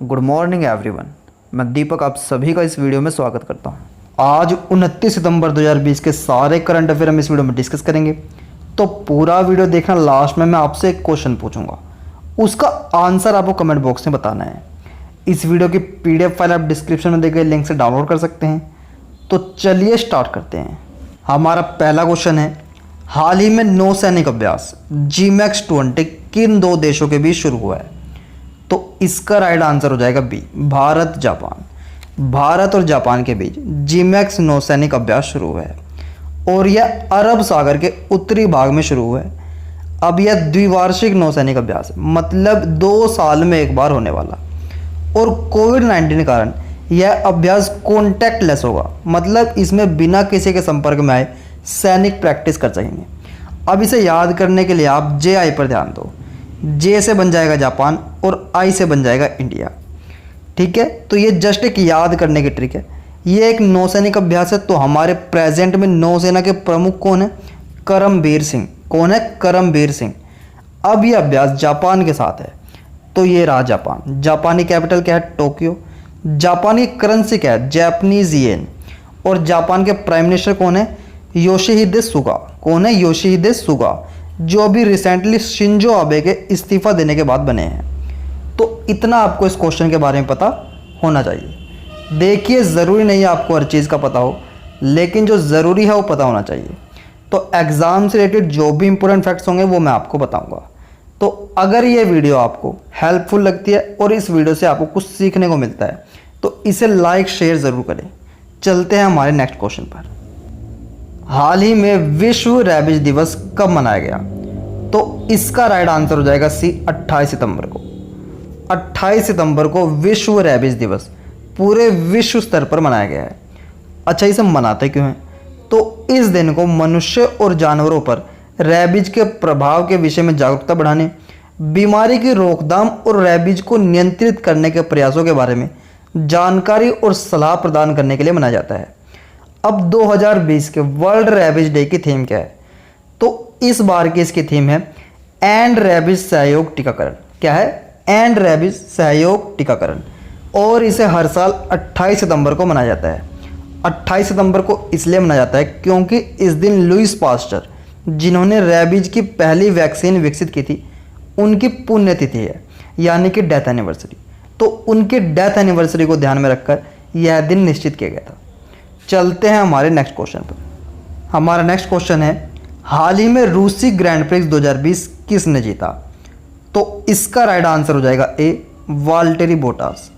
Good morning everyone. मैं दीपक आप सभी का इस वीडियो में स्वागत करता हूं। आज 29 सितंबर 2020 के सारे करंट अफेयर हम इस वीडियो में डिस्कस करेंगे। तो पूरा वीडियो देखना, लास्ट में मैं आपसे एक क्वेश्चन पूछूंगा, उसका आंसर आपको कमेंट बॉक्स में बताना है। इस वीडियो की PDF फाइल आप डिस्क्रिप्शन में दिए गए लिंक से डाउनलोड कर सकते हैं। तो चलिए स्टार्ट करते हैं। हमारा पहला क्वेश्चन है, हाल ही में नौसैनिक अभ्यास GMAX-20 किन दो देशों के बीच शुरू हुआ है? तो इसका राइट आंसर हो जाएगा बी, भारत जापान। भारत और जापान के बीच GMAX नौसैनिक अभ्यास शुरू हुआ है और यह अरब सागर के उत्तरी भाग में शुरू हुआ है। अब यह द्विवार्षिक नौसैनिक अभ्यास है, मतलब 2 साल में एक बार होने वाला। और कोविड-19 के कारण यह अभ्यास कॉन्टैक्टलेस होगा, मतलब इसमें बिना किसी के संपर्क में आए सैनिक प्रैक्टिस कर सकेंगे। अब इसे याद करने के लिए आप JI पर ध्यान दो। J से बन जाएगा जापान और I से बन जाएगा इंडिया। ठीक है, तो ये जस्ट एक याद करने की ट्रिक है। ये एक नौसैनिक अभ्यास है। तो हमारे प्रेजेंट में नौसेना के प्रमुख कौन है? करमबीर सिंह। कौन है? करमबीर सिंह। अब ये अभ्यास जापान के साथ है, तो ये रहा जापान। जापानी कैपिटल क्या है? टोक्यो। जापानी करेंसी क्या है? Japanese yen. और जापान के प्राइम मिनिस्टर कौन है? Yoshihide Suga. कौन है? योशिहिदे सुगा, जो अभी रिसेंटली शिंजो आबे के इस्तीफा देने के बाद बने हैं। तो इतना आपको इस क्वेश्चन के बारे में पता होना चाहिए। देखिए, ज़रूरी नहीं है आपको हर चीज़ का पता हो, लेकिन जो ज़रूरी है वो पता होना चाहिए। तो एग्ज़ाम से रिलेटेड जो भी इंपॉर्टेंट फैक्ट्स होंगे वो मैं आपको बताऊंगा। तो अगर ये वीडियो आपको हेल्पफुल लगती है और इस वीडियो से आपको कुछ सीखने को मिलता है तो इसे लाइक शेयर ज़रूर करें। चलते हैं हमारे नेक्स्ट क्वेश्चन पर। हाल ही में विश्व रेबीज दिवस कब मनाया गया? तो इसका राइट आंसर हो जाएगा सी, 28 सितंबर को। 28 सितंबर को विश्व रेबीज दिवस पूरे विश्व स्तर पर मनाया गया है। अच्छा, इसे मनाते क्यों हैं? तो इस दिन को मनुष्य और जानवरों पर रेबीज के प्रभाव के विषय में जागरूकता बढ़ाने, बीमारी की रोकथाम और रेबीज को नियंत्रित करने के प्रयासों के बारे में जानकारी और सलाह प्रदान करने के लिए मनाया जाता है। अब 2020 के वर्ल्ड रेबीज डे की थीम क्या है? तो इस बार की इसकी थीम है एंड रेबीज सहयोग टीकाकरण। क्या है? एंड रेबीज सहयोग टीकाकरण। और इसे हर साल 28 सितंबर को मनाया जाता है। 28 सितंबर को इसलिए मनाया जाता है क्योंकि इस दिन लुईस पास्चर, जिन्होंने रेबीज की पहली वैक्सीन विकसित की थी, उनकी पुण्यतिथि है, यानी कि डेथ एनिवर्सरी। तो उनके डेथ एनिवर्सरी को ध्यान में रखकर यह दिन निश्चित किया गया था। चलते हैं हमारे नेक्स्ट क्वेश्चन पर। हमारा नेक्स्ट क्वेश्चन है, हाल ही में रूसी ग्रैंड प्रिक्स 2020 किसने जीता? तो इसका राइट आंसर हो जाएगा ए, वाल्टेरी बोटास।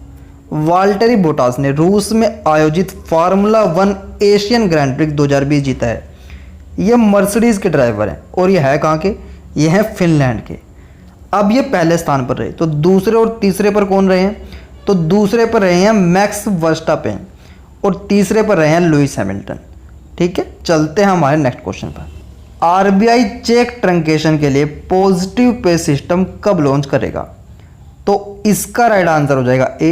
वाल्टेरी बोटास ने रूस में आयोजित फार्मूला 1 एशियन ग्रैंड प्रिक्स 2020 जीता है। ये मर्सिडीज़ के ड्राइवर हैं और ये है कहाँ के? ये हैं फिनलैंड के। अब ये पहले स्थान पर रहे, तो दूसरे और तीसरे पर कौन रहे हैं? तो दूसरे पर रहे हैं मैक्स वर्स्टापेन और तीसरे पर रहे हैं लुईस हैमिल्टन। ठीक है, चलते हैं हमारे नेक्स्ट क्वेश्चन पर। RBI चेक ट्रंकेशन के लिए पॉजिटिव पे सिस्टम कब लॉन्च करेगा? तो इसका राइट आंसर हो जाएगा ए,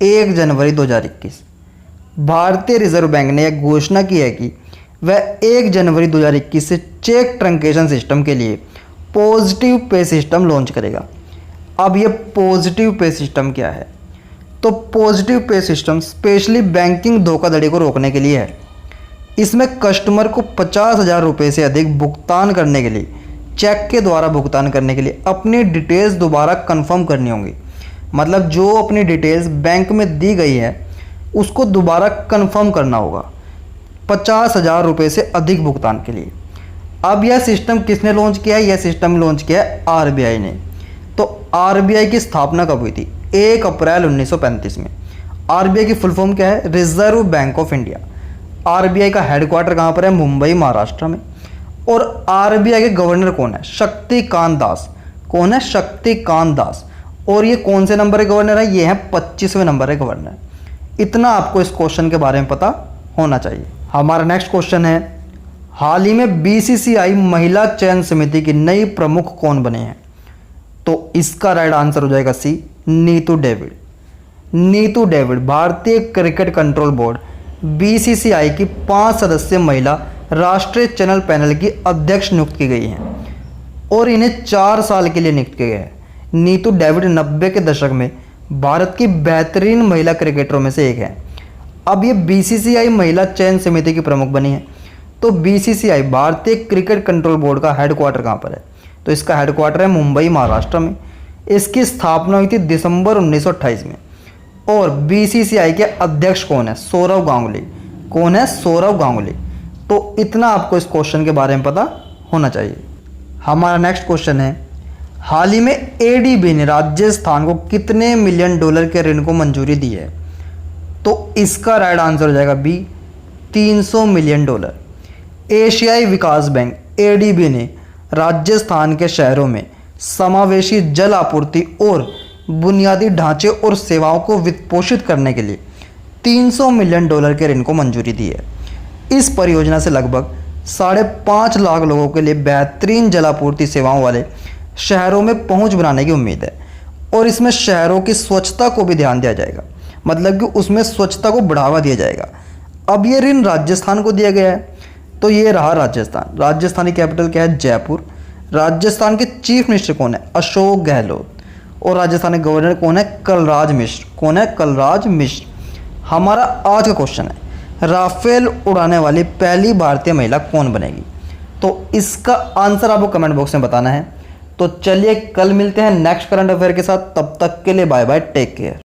1 जनवरी 2021। भारतीय रिजर्व बैंक ने यह घोषणा की है कि वह 1 जनवरी 2021 से चेक ट्रंकेशन सिस्टम के लिए पॉजिटिव पे सिस्टम लॉन्च करेगा। अब यह पॉजिटिव पे सिस्टम क्या है? तो positive pay system specially banking धोखाधड़ी को रोकने के लिए है। इसमें कस्टमर को 50,000 रुपये से अधिक भुगतान करने के लिए, चेक के द्वारा भुगतान करने के लिए अपनी डिटेल्स दोबारा कंफर्म करनी होंगी। मतलब जो अपनी डिटेल्स बैंक में दी गई है उसको दोबारा कंफर्म करना होगा 50,000 रुपये से अधिक भुगतान के लिए। अब यह सिस्टम किसने लॉन्च किया है? यह सिस्टम लॉन्च किया है RBI ने। तो RBI की स्थापना कब हुई थी? 1 अप्रैल 1935 में। RBI की फुल फॉर्म क्या है? Reserve bank of India. RBI का हेडक्वार्टर कहाँ पर है? मुंबई, महाराष्ट्र में। और RBI के गवर्नर कौन है? शक्तिकांत दास। कौन है? शक्तिकांत दास। और ये कौन से नंबर के गवर्नर है? ये है 25वें नंबर के गवर्नर। इतना आपको इस क्वेश्चन के बारे में पता होना चाहिए। हमारा नेक्स्ट क्वेश्चन है, हाल ही में BCCI महिला चयन समिति की नई प्रमुख कौन बने हैं? तो इसका राइट आंसर हो जाएगा सी, नीतू डेविड। नीतू डेविड भारतीय क्रिकेट कंट्रोल बोर्ड BCCI की 5 सदस्यीय महिला राष्ट्रीय चैनल पैनल की अध्यक्ष नियुक्त की गई हैं और इन्हें 4 साल के लिए नियुक्त किया गया है। नीतू डेविड 90 के दशक में भारत की बेहतरीन महिला क्रिकेटरों में से एक है। अब ये बीसीसीआई महिला चयन समिति की प्रमुख बनी है। तो बीसीसीआई भारतीय क्रिकेट कंट्रोल बोर्ड का हेडक्वार्टर कहाँ पर है? तो इसका हेडक्वार्टर है मुंबई, महाराष्ट्र में। इसकी स्थापना हुई थी दिसंबर 1928 में। और बीसीसीआई के अध्यक्ष कौन है? सौरव गांगुली। कौन है? सौरव गांगुली। तो इतना आपको इस क्वेश्चन के बारे में पता होना चाहिए। हमारा नेक्स्ट क्वेश्चन है, हाल ही में एडीबी ने राजस्थान को कितने मिलियन डॉलर के ऋण को मंजूरी दी है? तो इसका राइट आंसर हो जाएगा बी, 300 मिलियन डॉलर। एशियाई विकास बैंक एडीबी ने राजस्थान के शहरों में समावेशी जल आपूर्ति और बुनियादी ढांचे और सेवाओं को वित्तपोषित करने के लिए 300 मिलियन डॉलर के ऋण को मंजूरी दी है। इस परियोजना से लगभग 5.5 लाख लोगों के लिए बेहतरीन जलापूर्ति सेवाओं वाले शहरों में पहुंच बनाने की उम्मीद है। और इसमें शहरों की स्वच्छता को भी ध्यान दिया जाएगा, मतलब कि उसमें स्वच्छता को बढ़ावा दिया जाएगा। अब ये ऋण राजस्थान को दिया गया है। तो ये रहा राजस्थान। राजस्थान की कैपिटल क्या है? जयपुर। राजस्थान के चीफ मिनिस्टर कौन है? अशोक गहलोत। और राजस्थान के गवर्नर कौन है? कलराज मिश्र। कौन है? कलराज मिश्र। हमारा आज का क्वेश्चन है, राफेल उड़ाने वाली पहली भारतीय महिला कौन बनेगी? तो इसका आंसर आपको कमेंट बॉक्स में बताना है। तो चलिए कल मिलते हैं नेक्स्ट करंट अफेयर के साथ। तब तक के लिए बाय बाय, टेक केयर।